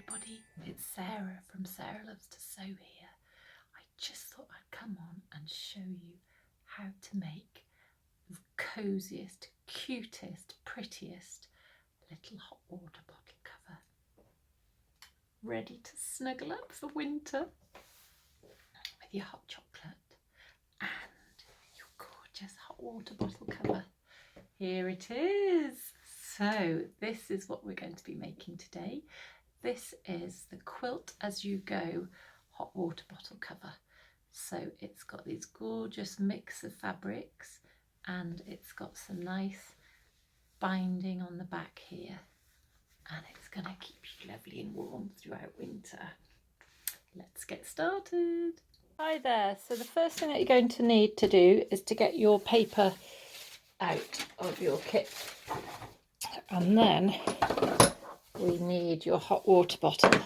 everybody, it's Sarah from Sarah Loves to Sew here. I just thought I'd come on and show you how to make the cosiest, cutest, prettiest little hot water bottle cover. Ready to snuggle up for winter with your hot chocolate and your gorgeous hot water bottle cover. Here it is. So this is what we're going to be making today. This is the Quilt As You Go hot water bottle cover. So it's got these gorgeous mix of fabrics and it's got some nice binding on the back here, and it's going to keep you lovely and warm throughout winter. Let's get started. Hi there. So the first thing that you're going to need to do is to get your paper out of your kit, and then we need your hot water bottle.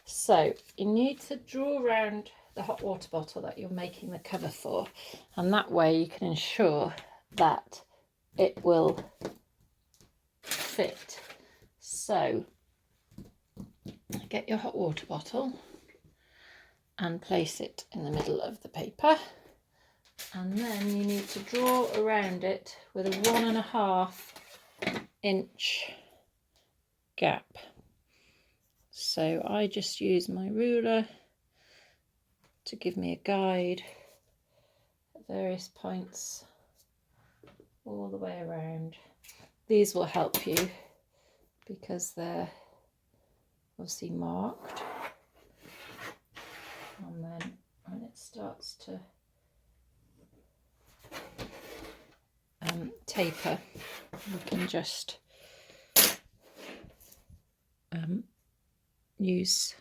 So you need to draw around the hot water bottle that you're making the cover for, and that way you can ensure that it will fit. So get your hot water bottle and place it in the middle of the paper, and then you need to draw around it with a 1.5 inch gap. So I just use my ruler to give me a guide at various points all the way around. These will help you because they're obviously marked, and then when it starts to taper, you can just use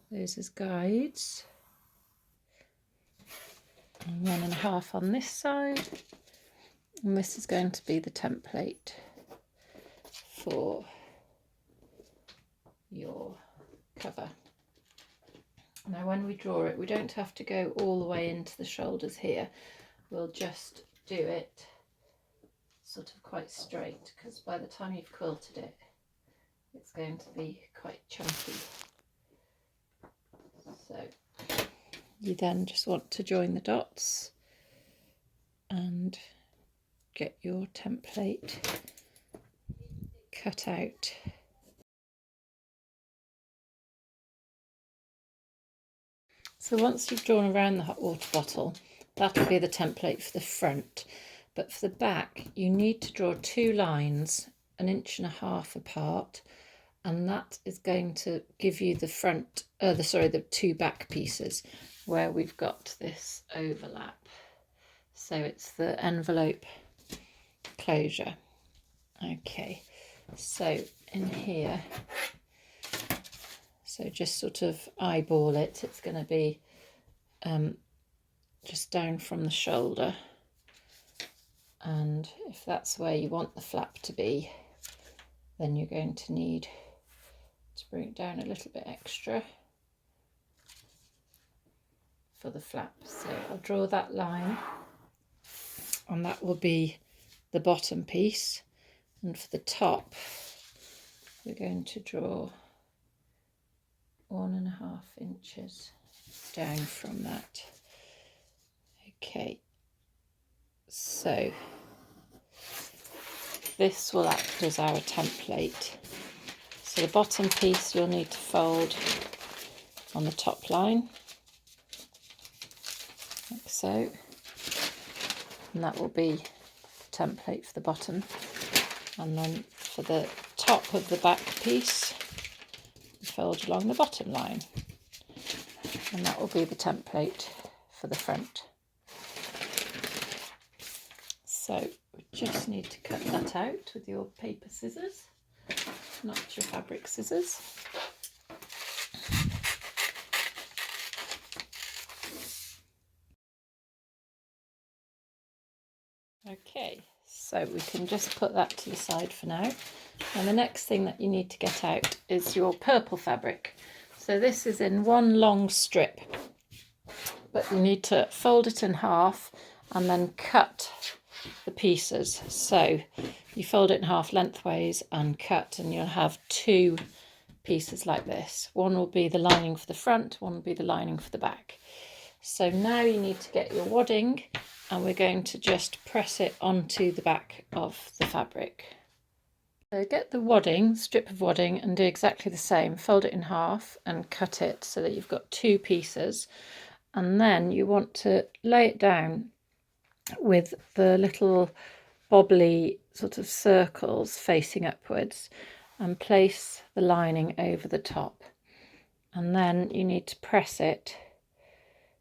those as guides. And 1.5 on this side, and this is going to be the template for your cover. Now when we draw it, we don't have to go all the way into the shoulders here. We'll just do it sort of quite straight, because by the time you've quilted it, it's going to be quite chunky. So you then just want to join the dots and get your template cut out. So once you've drawn around the hot water bottle, that'll be the template for the front. But for the back, you need to draw 2 lines 1.5 inches apart, and that is going to give you the front, the 2 back pieces where we've got this overlap. So it's the envelope closure. Okay, so in here, so just sort of eyeball it. It's going to be just down from the shoulder, and if that's where you want the flap to be, then you're going to need to bring it down a little bit extra for the flap. So I'll draw that line, and that will be the bottom piece, and for the top we're going to draw 1.5 inches down from that. Okay, so this will act as our template. So the bottom piece you'll need to fold on the top line, like so, and that will be the template for the bottom. And then for the top of the back piece, fold along the bottom line, and that will be the template for the front. So we just need to cut that out with your paper scissors, not your fabric scissors. Okay, so we can just put that to the side for now. And the next thing that you need to get out is your purple fabric. So this is in one long strip, but you need to fold it in half and then cut the pieces. So you fold it in half lengthways and cut, and you'll have 2 pieces like this. One will be the lining for the front, one will be the lining for the back. So now you need to get your wadding, and we're going to just press it onto the back of the fabric. So get the wadding, strip of wadding, and do exactly the same. Fold it in half and cut it so that you've got two pieces. And then you want to lay it down with the little bobbly sort of circles facing upwards and place the lining over the top. And then you need to press it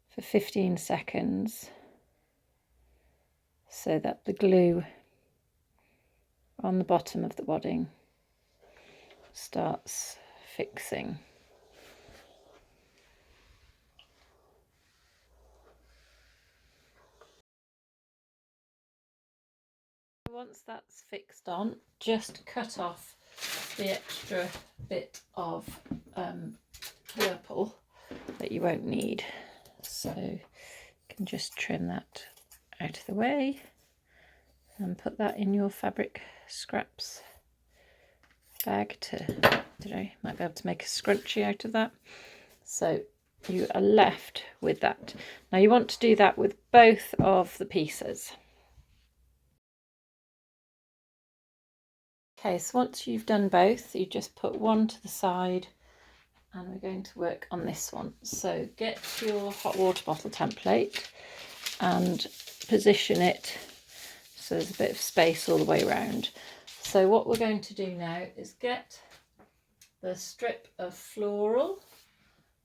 for 15 seconds so that the glue on the bottom of the wadding starts fixing. Once that's fixed on, just cut off the extra bit of purple that you won't need. So you can just trim that out of the way and put that in your fabric scraps bag to, I don't know, might be able to make a scrunchie out of that. So you are left with that. Now you want to do that with both of the pieces. Okay, so once you've done both, you just put one to the side, and we're going to work on this one. So get your hot water bottle template and position it so there's a bit of space all the way around. So what we're going to do now is get the strip of floral,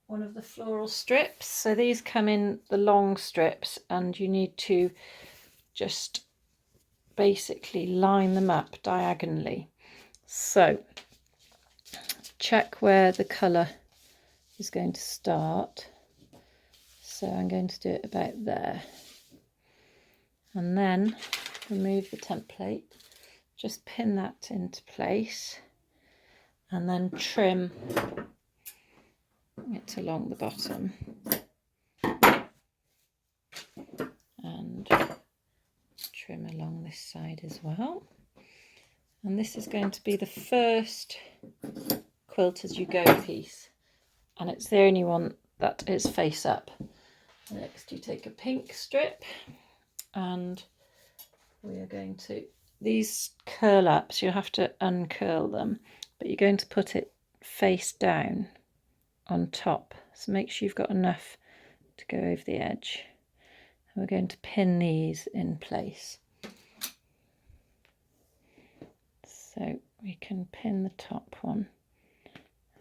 one of the floral strips. So these come in the long strips, and you need to just basically line them up diagonally. So check where the colour is going to start. So I'm going to do it about there. And then remove the template, just pin that into place, and then trim it along the bottom. And trim along this side as well. And this is going to be the first quilt as you go piece, and it's the only one that is face up. Next you take a pink strip, and we are going to, these curl up, so you have to uncurl them, but you're going to put it face down on top, so make sure you've got enough to go over the edge. And we're going to pin these in place. So we can pin the top one,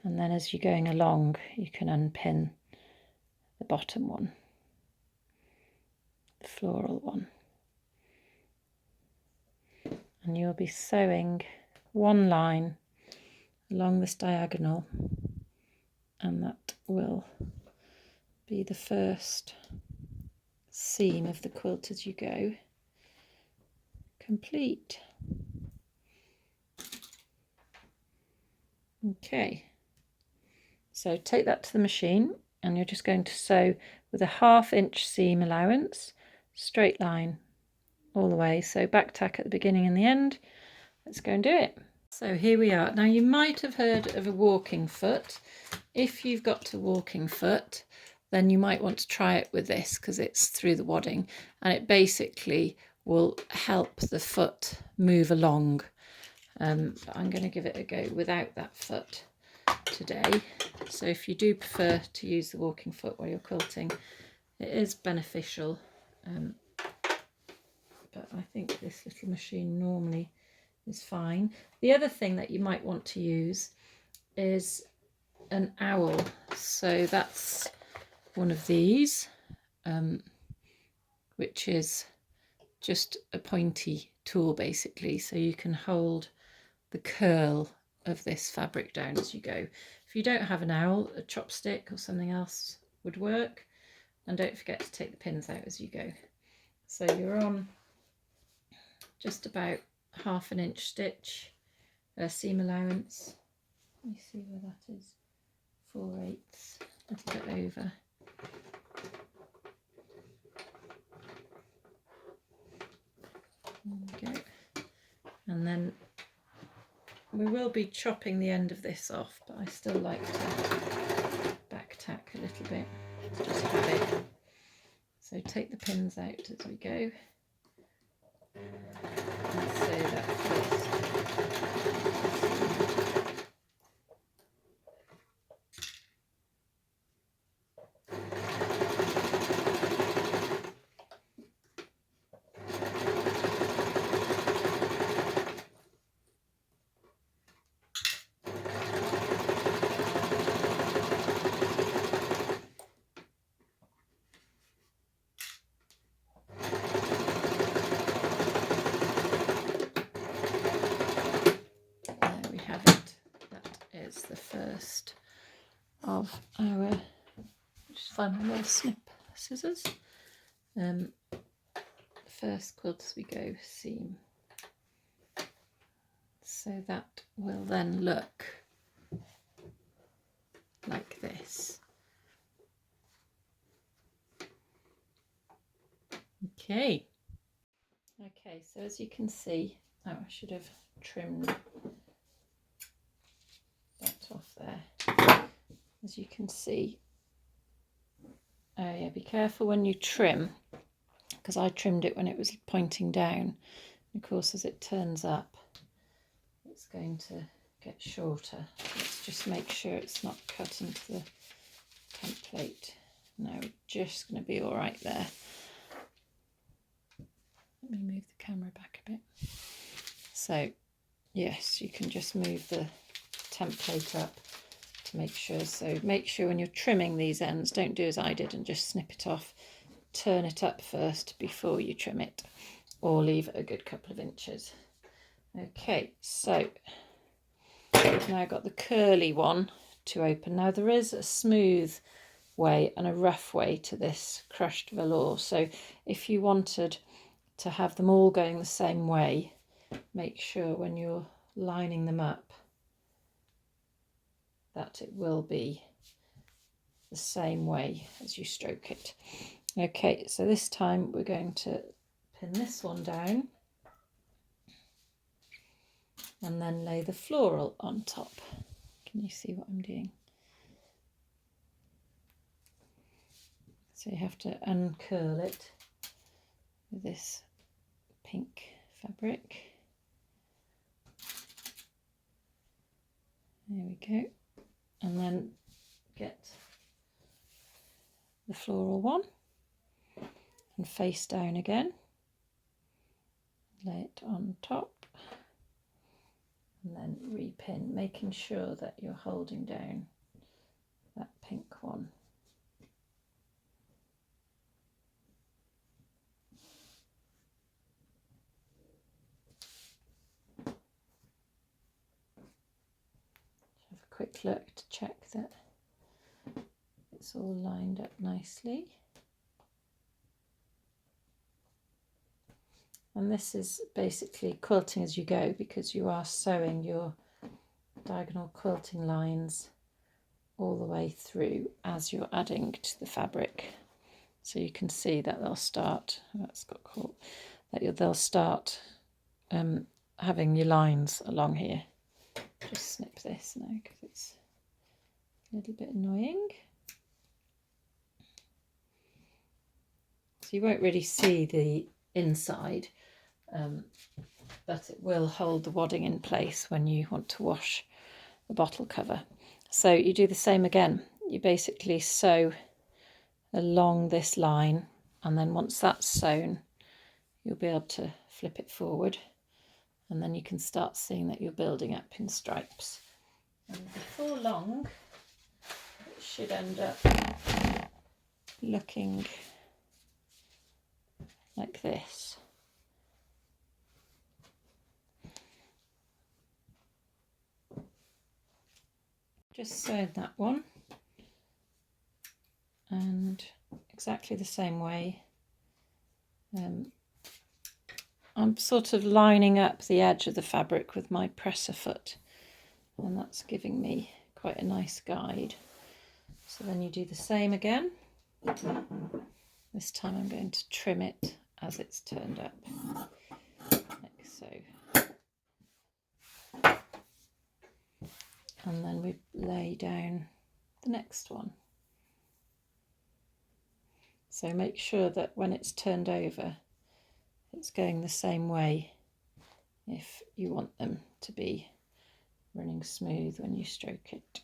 and then as you're going along you can unpin the bottom one, the floral one, and you'll be sewing one line along this diagonal, and that will be the first seam of the quilt as you go. Complete. Okay, so take that to the machine, and you're just going to sew with a 1/2 inch seam allowance, straight line all the way, so back tack at the beginning and the end. Let's go and do it. So here we are. Now you might have heard of a walking foot. If you've got a walking foot, then you might want to try it with this, because it's through the wadding, and it basically will help the foot move along. But I'm going to give it a go without that foot today. So if you do prefer to use the walking foot while you're quilting, it is beneficial. But I think this little machine normally is fine. The other thing that you might want to use is an owl. So that's one of these, which is just a pointy tool basically, so you can hold the curl of this fabric down as you go. If you don't have an owl, a chopstick or something else would work, and don't forget to take the pins out as you go. So you're on just about 1/2 inch stitch, seam allowance. Let me see where that is. 4/8, a little bit over. There we go. And then we will be chopping the end of this off, but I still like to back tack a little bit to just have it. So take the pins out as we go and sew that first. The first of our, just find my little snip scissors, first quilt as we go seam. So that will then look like this. Okay, so as you can see, I should have trimmed that off there. As you can see, oh yeah, be careful when you trim, because I trimmed it when it was pointing down. Of course, as it turns up, it's going to get shorter. Let's just make sure it's not cut into the template. No, we're just going to be all right there. Let me move the camera back a bit. So yes, you can just move the template up to make sure. So make sure when you're trimming these ends, don't do as I did and just snip it off. Turn it up first before you trim it, or leave it a good couple of inches. Okay, so we've now got the curly one to open. Now there is a smooth way and a rough way to this crushed velour. So if you wanted to have them all going the same way, make sure when you're lining them up that it will be the same way as you stroke it. Okay, so this time we're going to pin this one down and then lay the floral on top. Can you see what I'm doing? So you have to uncurl it with this pink fabric. There we go. And then get the floral one and face down again. Lay it on top and then repin, making sure that you're holding down that pink one. Have a quick look to check that it's all lined up nicely. And this is basically quilting as you go, because you are sewing your diagonal quilting lines all the way through as you're adding to the fabric. So you can see that they'll start, that's got caught, that they'll start having your lines along here. Just snip this now because it's a little bit annoying. So you won't really see the inside, but it will hold the wadding in place when you want to wash the bottle cover. So you do the same again. You basically sew along this line, and then once that's sewn, you'll be able to flip it forward, and then you can start seeing that you're building up in stripes. And before long, it should end up looking like this. Just sewed that one, and exactly the same way. I'm sort of lining up the edge of the fabric with my presser foot, and that's giving me quite a nice guide. So then you do the same again. This time I'm going to trim it as it's turned up, like so. and then we lay down the next one. So make sure that when it's turned over, it's going the same way if you want them to be running smooth when you stroke it.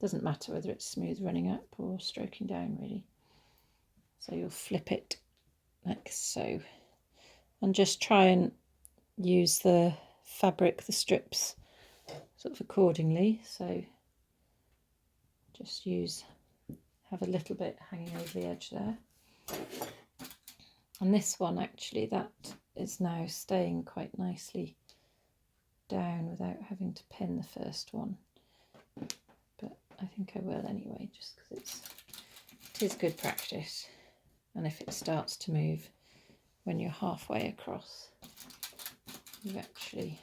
Doesn't matter whether it's smooth running up or stroking down really. So you'll flip it like so, and just try and use the fabric, the strips, sort of accordingly. So just have a little bit hanging over the edge there. And this one actually, that is now staying quite nicely down without having to pin the first one. But I think I will anyway, just because it is good practice. And if it starts to move when you're halfway across, you've actually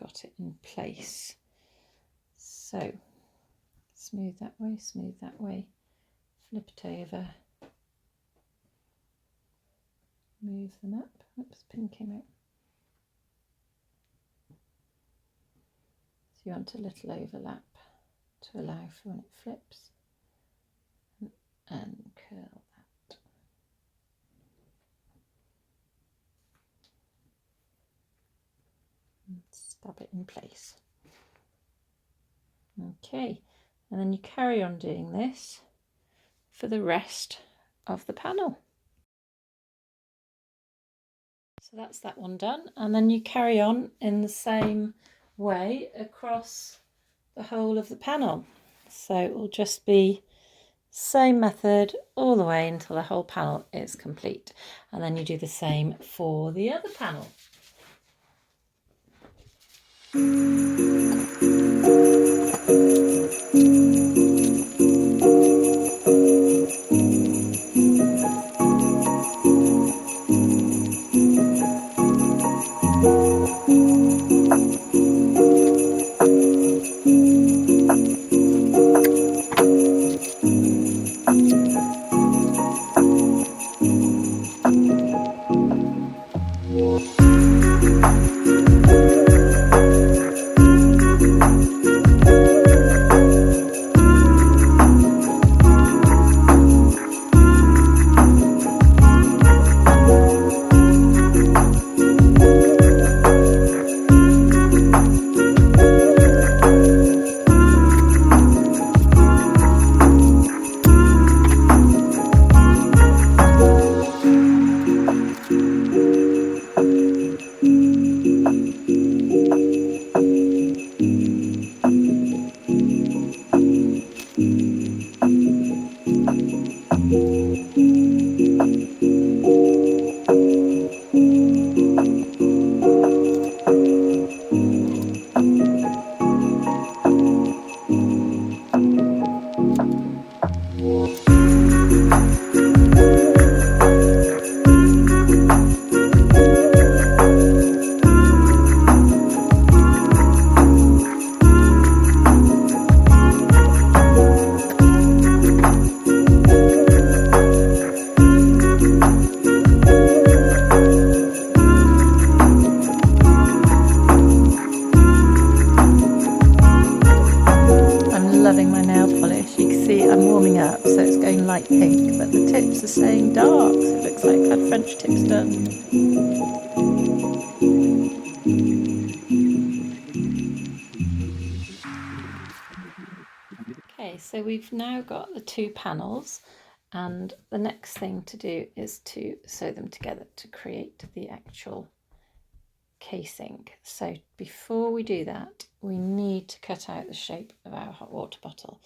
got it in place. So smooth that way, flip it over, move them up. Oops, pin came out. So you want a little overlap to allow for when it flips, and curl that. And stab it in place. Okay, and then you carry on doing this for the rest of the panel. So that's that one done, and then you carry on in the same way across the whole of the panel. So it will just be same method all the way until the whole panel is complete, and then you do the same for the other panel. Light pink, but the tips are staying dark, so it looks like I've had French tips done. Okay, so we've now got the two panels, and the next thing to do is to sew them together to create the actual casing. So before we do that, we need to cut out the shape of our hot water bottle.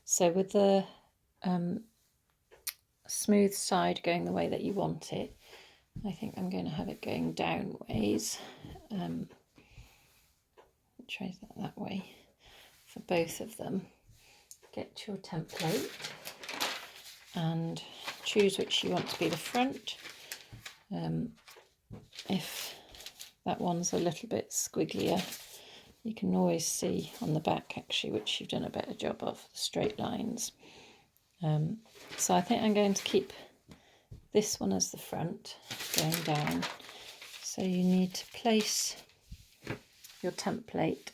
So with the smooth side going the way that you want it, I think I'm going to have it going down ways. Try that way for both of them. Get your template and choose which you want to be the front. If that one's a little bit squigglier, you can always see on the back actually which you've done a better job of, the straight lines. So I think I'm going to keep this one as the front going down. So you need to place your template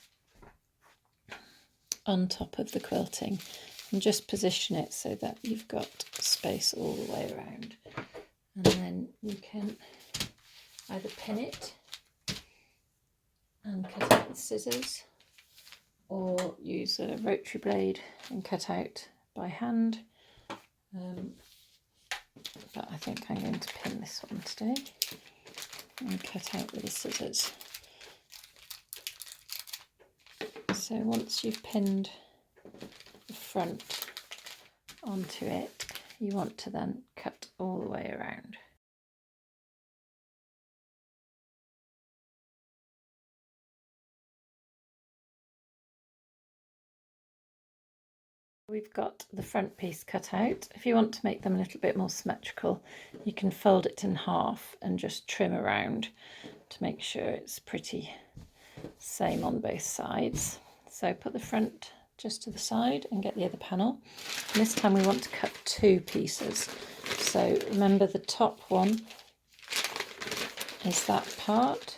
on top of the quilting and just position it so that you've got space all the way around, and then you can either pin it and cut out with scissors, or use a rotary blade and cut out by hand. But I think I'm going to pin this one today and cut out with the scissors. So once you've pinned the front onto it, you want to then cut all the way around. We've got the front piece cut out. If you want to make them a little bit more symmetrical, you can fold it in half and just trim around to make sure it's pretty same on both sides. So put the front just to the side and get the other panel. And this time we want to cut two pieces. So remember, the top one is that part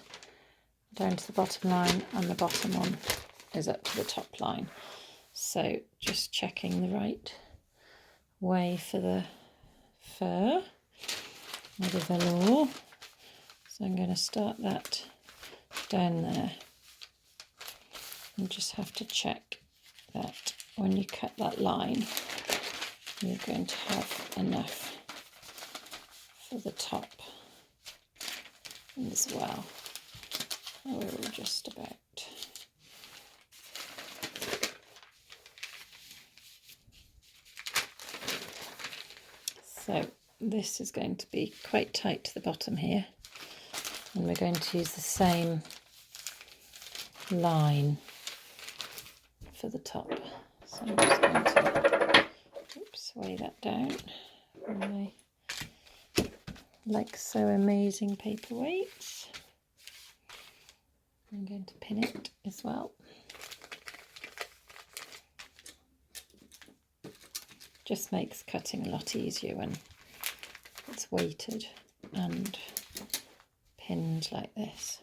down to the bottom line, and the bottom one is up to the top line. So just checking the right way for the fur or the velour. So I'm going to start that down there, and just have to check that when you cut that line, you're going to have enough for the top as well. We're all just about. So this is going to be quite tight to the bottom here, and we're going to use the same line for the top. So I'm just going to weigh that down with my like so amazing paperweights. I'm going to pin it as well. Just makes cutting a lot easier when it's weighted and pinned like this.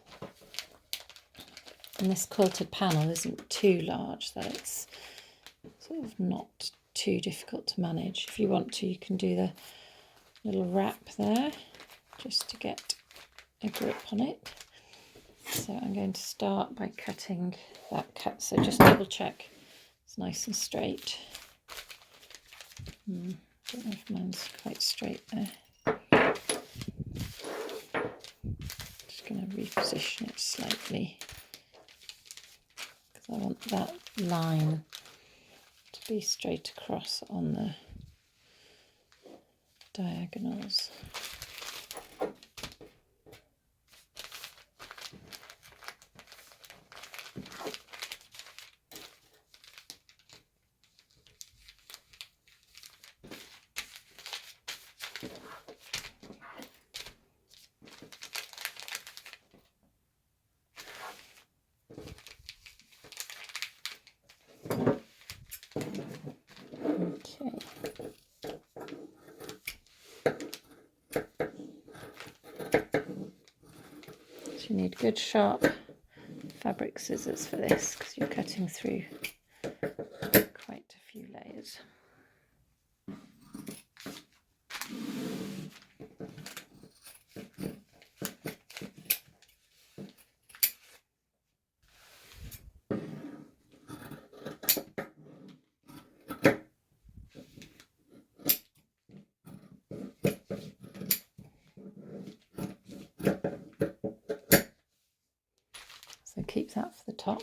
And this quilted panel isn't too large that it's sort of not too difficult to manage. If you want to, you can do the little wrap there just to get a grip on it. So I'm going to start by cutting that cut. So just double check it's nice and straight. Don't know if mine's quite straight there. Just going to reposition it slightly because I want that line to be straight across on the diagonals. You need good sharp fabric scissors for this because you're cutting through quite a few layers. So keep that for the top.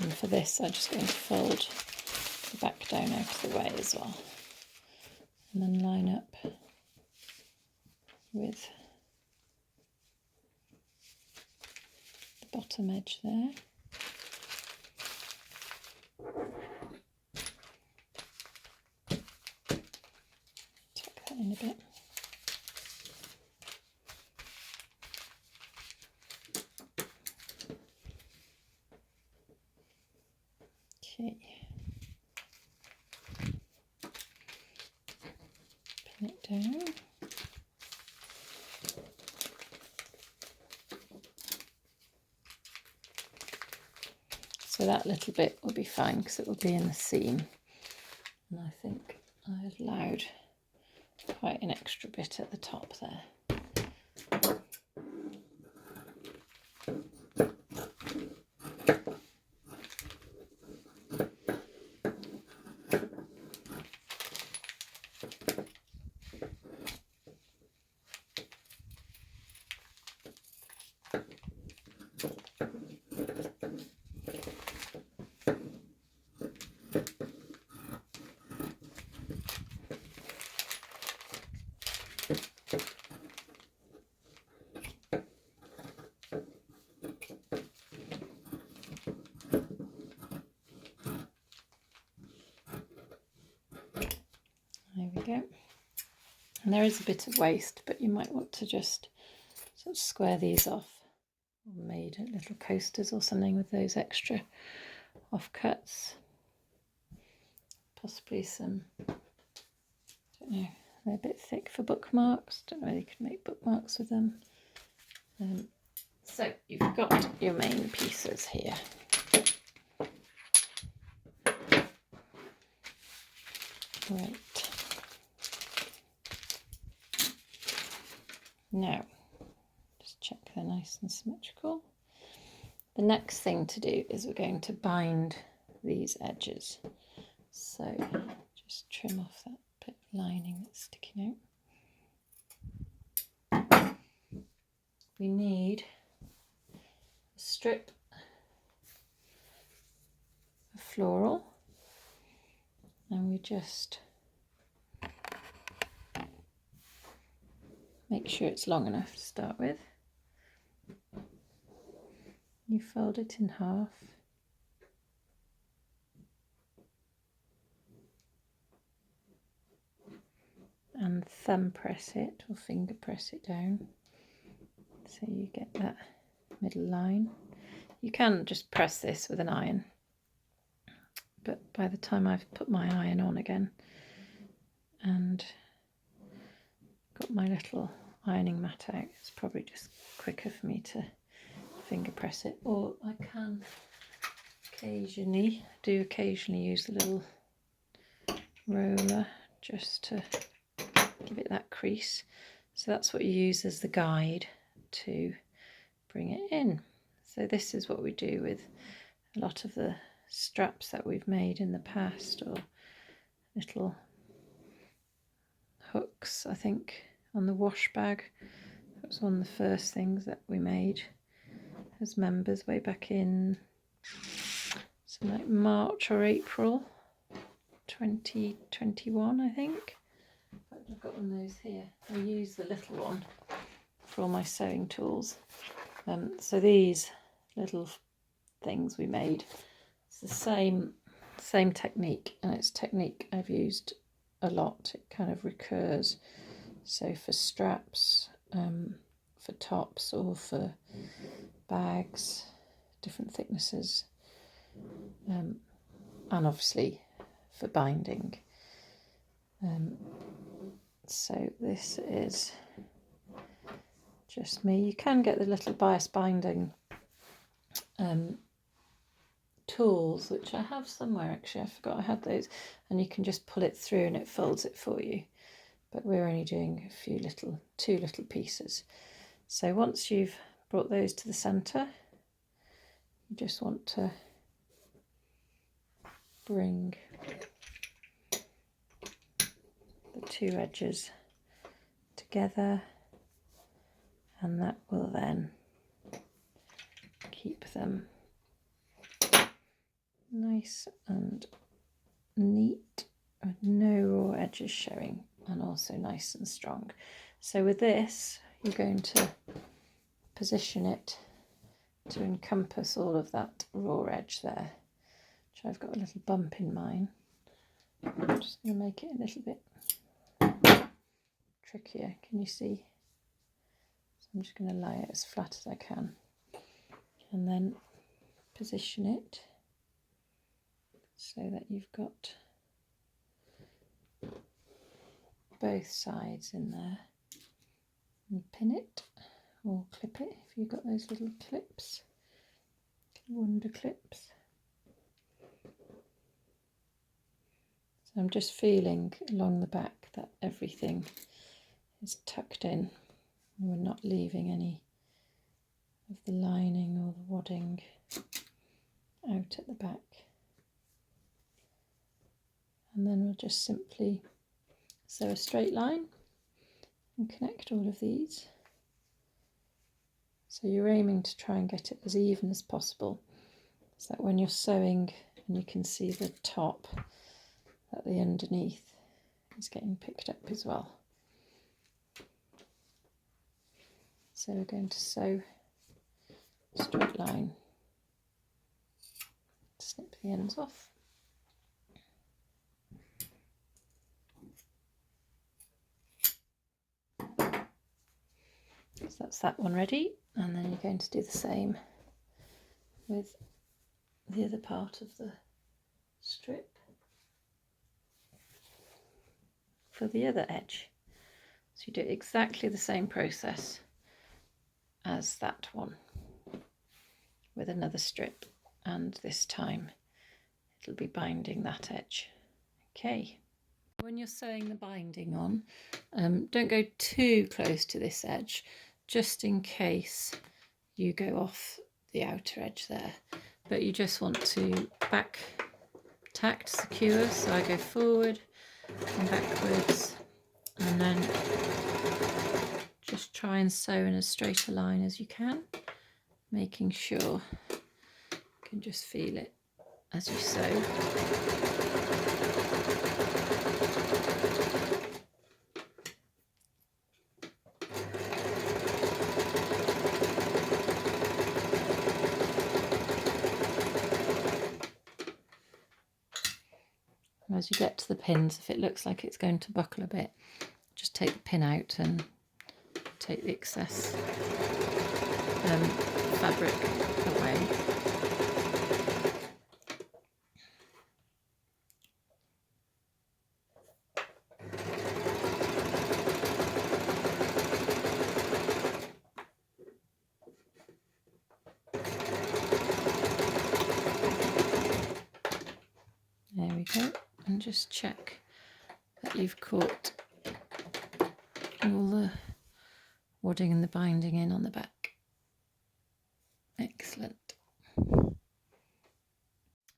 And for this, I'm just going to fold the back down out of the way as well, and then line up with the bottom edge there. that in a bit. Okay. Pin it down. So that little bit will be fine because it will be in the seam. And I think I've allowed quite an extra bit at the top there. There we go. And there is a bit of waste, but you might want to just sort of square these off, or made little coasters or something with those extra offcuts. Possibly some, I don't know, they're a bit thick for bookmarks. Don't know whether you could make bookmarks with them. So you've got your main pieces here. Right. Now, just check they're nice and symmetrical. The next thing to do is we're going to bind these edges. So just trim off that bit of lining that's sticking out. We need a strip of floral, and we just make sure it's long enough to start with. You fold it in half. And thumb press it or finger press it down so you get that middle line. You can just press this with an iron, but by the time I've put my iron on again and got my little ironing mat out, it's probably just quicker for me to finger press it, or I can occasionally use the little roller just to give it that crease. So that's what you use as the guide to bring it in. So this is what we do with a lot of the straps that we've made in the past, or little hooks. I think on the wash bag, that was one of the first things that we made as members way back in something like March or April 2021, I think. I've got one of those here. I use the little one for all my sewing tools. So these little things we made, it's the same technique, and it's technique I've used a lot. It kind of recurs. So for straps, for tops, or for bags, different thicknesses, and obviously for binding. So this is just me. You can get the little bias binding tools, which I have somewhere actually. I forgot I had those, and you can just pull it through and it folds it for you. But we're only doing two little pieces. So once you've brought those to the centre, you just want to bring the two edges together, and that will then keep them nice and neat with no raw edges showing, and also nice and strong. So with this, you're going to position it to encompass all of that raw edge there, which I've got a little bump in mine. I'm just going to make it a little bit trickier. Can you see? So I'm just going to lay it as flat as I can and then position it so that you've got both sides in there, and pin it or clip it if you've got those little clips, wonder clips. So I'm just feeling along the back that everything is tucked in. We're not leaving any of the lining or the wadding out at the back. And then we'll just simply sew a straight line and connect all of these. So you're aiming to try and get it as even as possible, so that when you're sewing and you can see the top, that the underneath is getting picked up as well. So we're going to sew a straight line, snip the ends off. So that's that one ready, and then you're going to do the same with the other part of the strip for the other edge. So you do exactly the same process as that one with another strip, and this time it'll be binding that edge. Okay. When you're sewing the binding on, don't go too close to this edge, just in case you go off the outer edge there. But you just want to back tack to secure, so I go forward and backwards, and then just try and sew in as straight a line as you can, making sure you can just feel it as you sew. As you get to the pins, if it looks like it's going to buckle a bit, just take the pin out and take the excess fabric away. There we go, and just check that you've caught all the wadding and the binding in on the back. Excellent.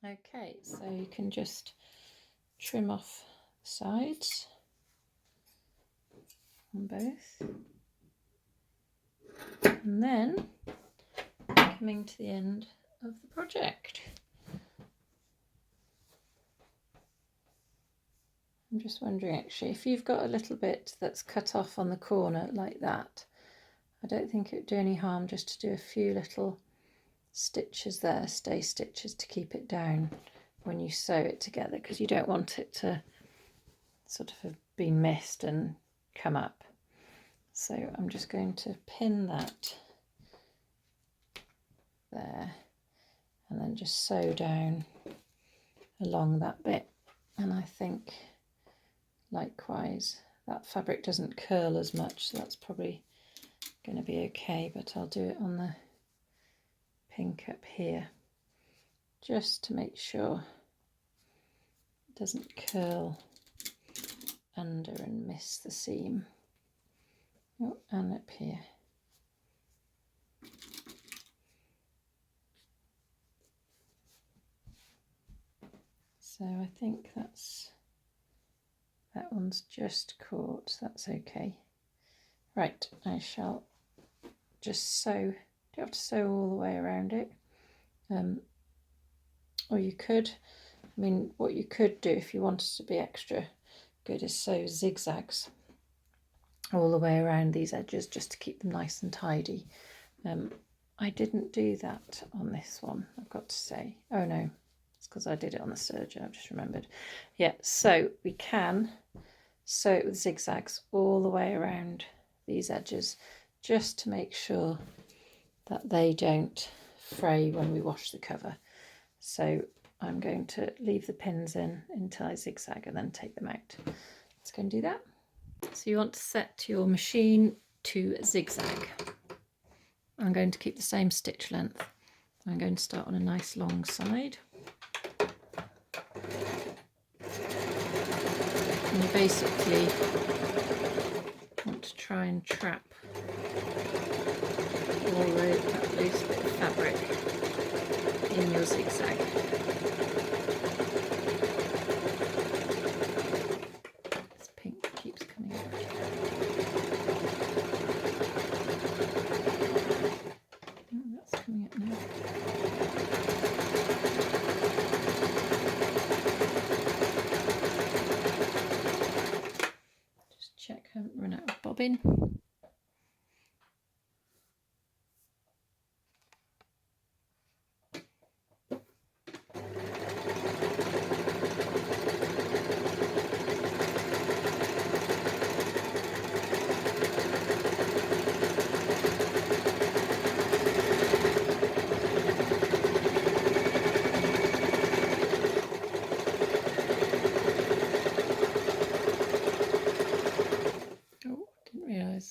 Okay, so you can just trim off the sides on both, and then coming to the end of the project. I'm just wondering, actually, if you've got a little bit that's cut off on the corner like that, I don't think it would do any harm just to do a few little stitches there, stay stitches, to keep it down when you sew it together, because you don't want it to sort of have been missed and come up. So I'm just going to pin that there and then just sew down along that bit, and I think likewise that fabric doesn't curl as much, so that's probably going to be okay, but I'll do it on the pink up here just to make sure it doesn't curl under and miss the seam. Oh, and up here. So I think that one's just caught, so that's okay. Right, I shall just sew. You don't have to sew all the way around it, or you could. I mean, what you could do if you wanted to be extra good is sew zigzags all the way around these edges just to keep them nice and tidy. I didn't do that on this one, I've got to say. Oh no, it's because I did it on the serger, I've just remembered. Yeah, so we can sew it with zigzags all the way around these edges, just to make sure that they don't fray when we wash the cover. So I'm going to leave the pins in until I zigzag and then take them out. Let's go and do that. So you want to set your machine to zigzag. I'm going to keep the same stitch length. I'm going to start on a nice long side. And you basically want to try and trap all that loose bit of fabric in your zigzag. This pink keeps coming out. Oh, that's coming out now. Just check I haven't run out of bobbin.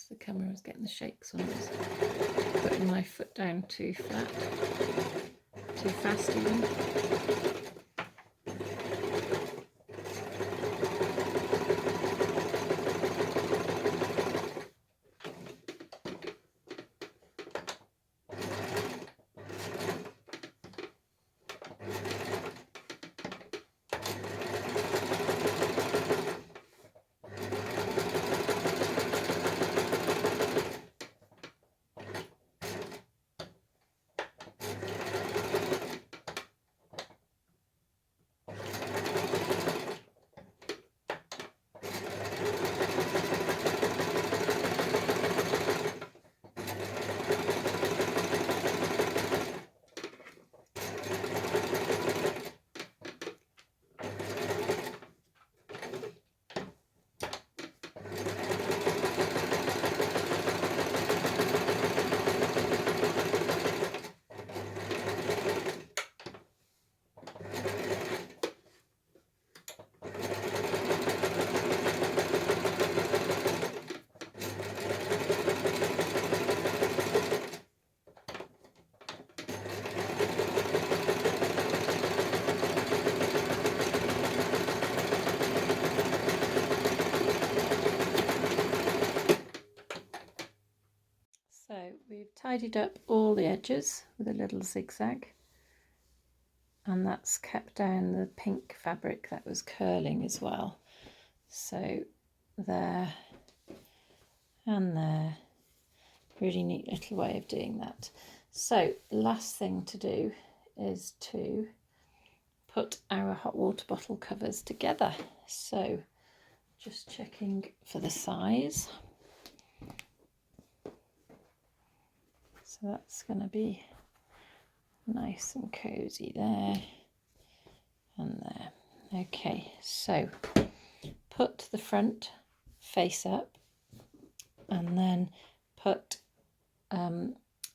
The camera was getting the shakes when I was putting my foot down too flat, too fast even. So we've tidied up all the edges with a little zigzag, and that's kept down the pink fabric that was curling as well. So there and there, really neat little way of doing that. So the last thing to do is to put our hot water bottle covers together. So just checking for the size. So that's going to be nice and cozy there and there. Okay, so put the front face up and then put,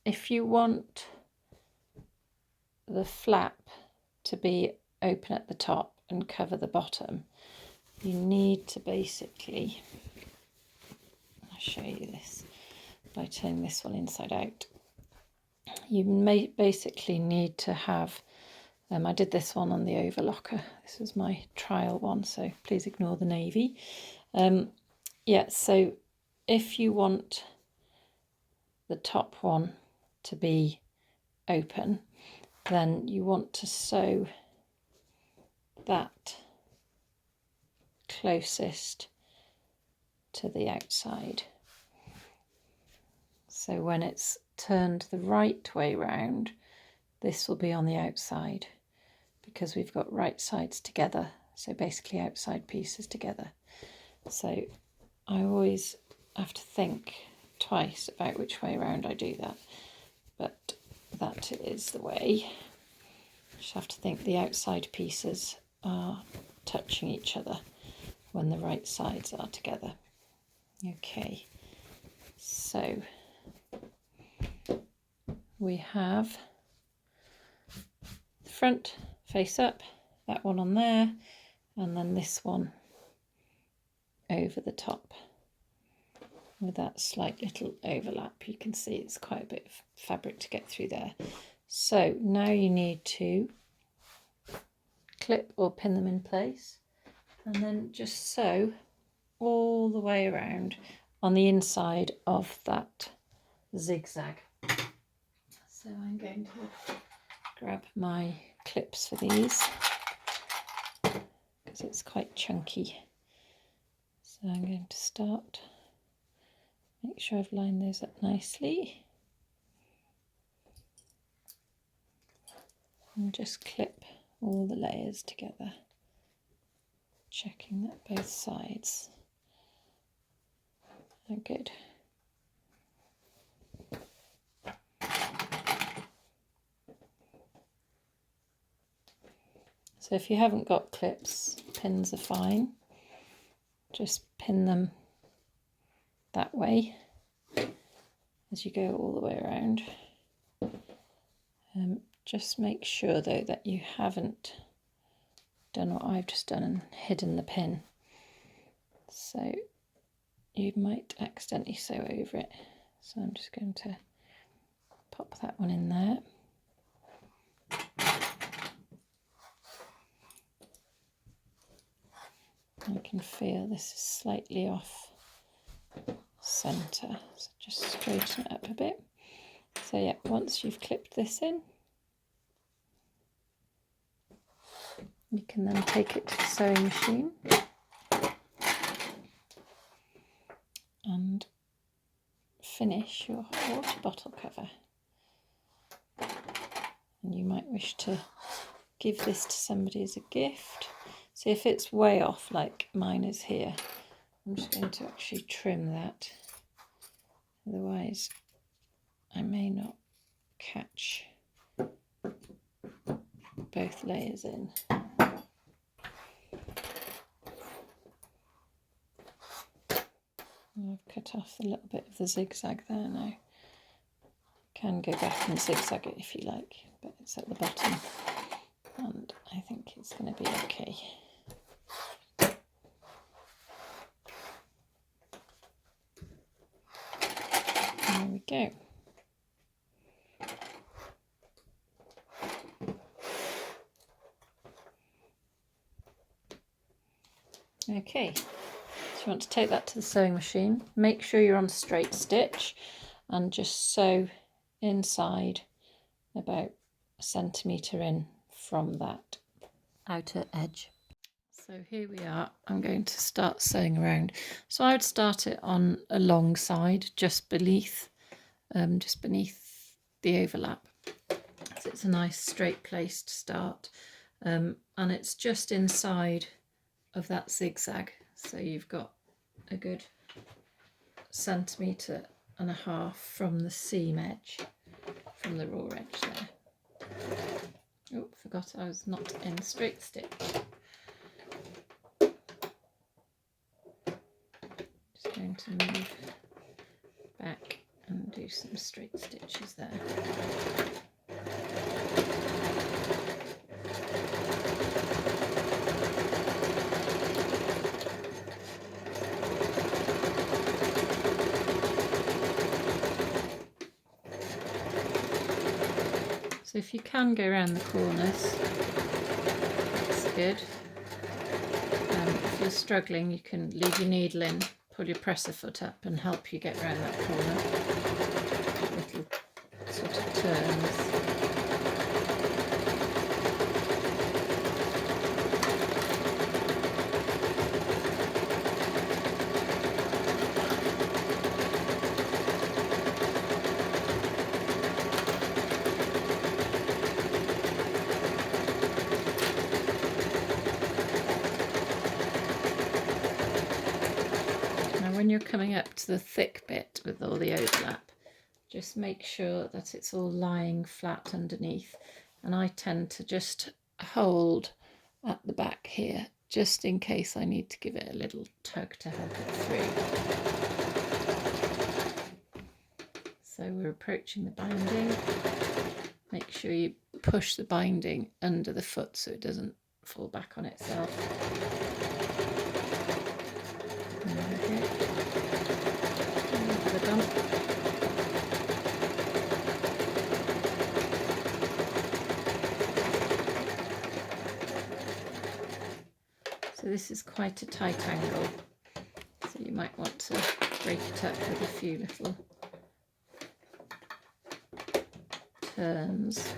if you want the flap to be open at the top and cover the bottom, you need to basically, I'll show you this by turning this one inside out. You may basically need to have, I did this one on the overlocker. This was my trial one, so please ignore the navy. Yeah, so if you want the top one to be open, then you want to sew that closest to the outside. So when it's turned the right way round, this will be on the outside because we've got right sides together, so basically outside pieces together. So I always have to think twice about which way around I do that, but that is the way. Just have to think the outside pieces are touching each other, when the right sides are together. Okay, so we have the front face up, that one on there, and then this one over the top with that slight little overlap. You can see it's quite a bit of fabric to get through there. So now you need to clip or pin them in place and then just sew all the way around on the inside of that zigzag. So I'm going to grab my clips for these because it's quite chunky. So I'm going to start, make sure I've lined those up nicely, and just clip all the layers together, checking that both sides are good. So if you haven't got clips, pins are fine. Just pin them that way as you go all the way around. Just make sure though that you haven't done what I've just done and hidden the pin. So you might accidentally sew over it. So I'm just going to pop that one in there. I can feel this is slightly off centre, so just straighten it up a bit. So yeah, once you've clipped this in, you can then take it to the sewing machine and finish your water bottle cover. And you might wish to give this to somebody as a gift. So if it's way off like mine is here, I'm just going to actually trim that. Otherwise, I may not catch both layers in. I've cut off a little bit of the zigzag there now. You can go back and zigzag it if you like, but it's at the bottom and I think it's going to be okay. There we go. Okay, so you want to take that to the sewing machine. Make sure you're on straight stitch and just sew inside about a centimetre in from that outer edge. So here we are. I'm going to start sewing around. So I would start it on a long side, just beneath the overlap. So it's a nice straight place to start, and it's just inside of that zigzag. So you've got a good 1.5 centimetres from the seam edge, from the raw edge there. Oh, forgot I was not in straight stitch. Just going to move back and do some straight stitches there. So if you can go around the corners, that's good. If you're struggling, you can leave your needle in, pull your presser foot up and help you get around that corner. Little sort of turns. When you're coming up to the thick bit with all the overlap, just make sure that it's all lying flat underneath, and I tend to just hold at the back here just in case I need to give it a little tug to help it through. So we're approaching the binding. Make sure you push the binding under the foot so it doesn't fall back on itself. Over the bump. So this is quite a tight angle, so you might want to break it up with a few little turns.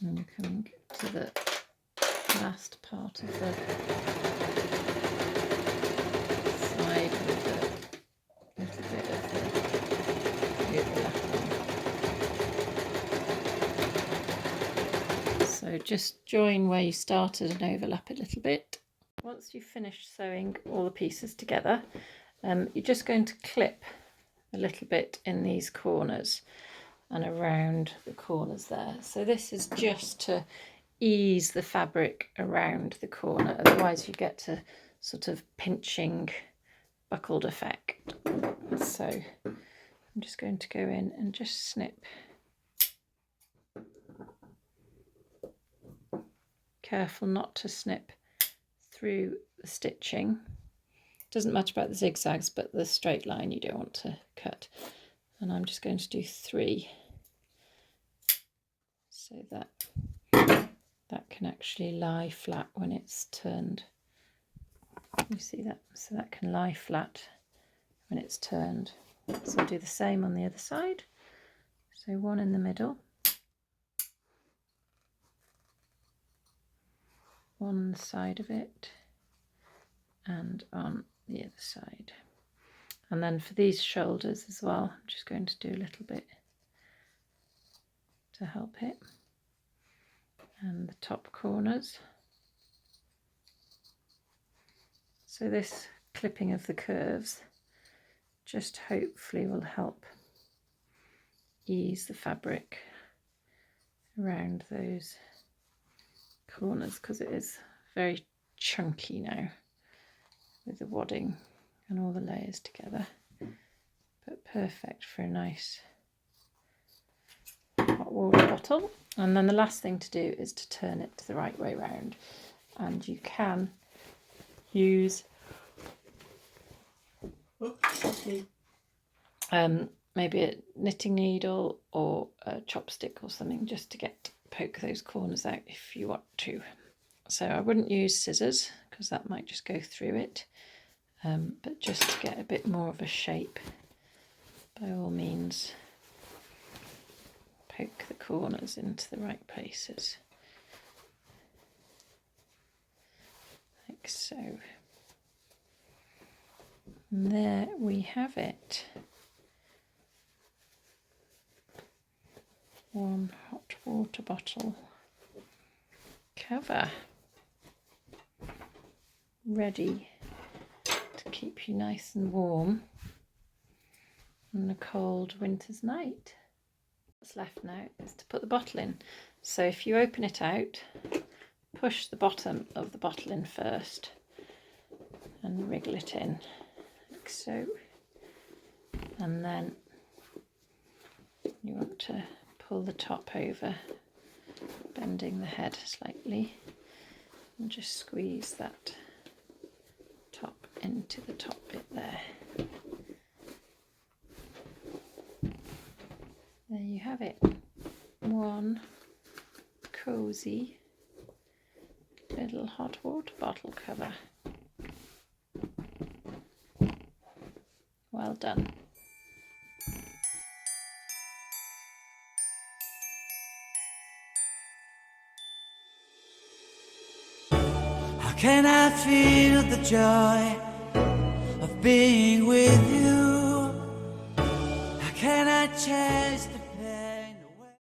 And coming to the last part of the side with a little bit of the overlap on. So just join where you started and overlap it a little bit. Once you've finished sewing all the pieces together, you're just going to clip a little bit in these corners and around the corners there. So this is just to ease the fabric around the corner, otherwise you get a sort of pinching buckled effect. So I'm just going to go in and just snip. Careful not to snip through the stitching. Doesn't matter about the zigzags, but the straight line you don't want to cut. And I'm just going to do 3 so that that can actually lie flat when it's turned. You see that? So that can lie flat when it's turned. So I'll do the same on the other side. So 1 in the middle, 1 on the side of it, and on the other side. And then for these shoulders as well, I'm just going to do a little bit to help it. And the top corners. So this clipping of the curves just hopefully will help ease the fabric around those corners, because it is very chunky now with the wadding and all the layers together, but perfect for a nice hot water bottle. And then the last thing to do is to turn it the right way round, and you can use maybe a knitting needle or a chopstick or something, just to poke those corners out if you want to. So I wouldn't use scissors because that might just go through it, but just to get a bit more of a shape, by all means poke the corners into the right places, like so. And there we have it. One hot water bottle cover, ready to keep you nice and warm on a cold winter's night. What's left now is to put the bottle in. So if you open it out, push the bottom of the bottle in first and wriggle it in like so, and then you want to pull the top over, bending the head slightly, and just squeeze that into the top bit there. There you have it. One cosy little hot water bottle cover. Well done. How can I feel the joy of being with you? How can I cherish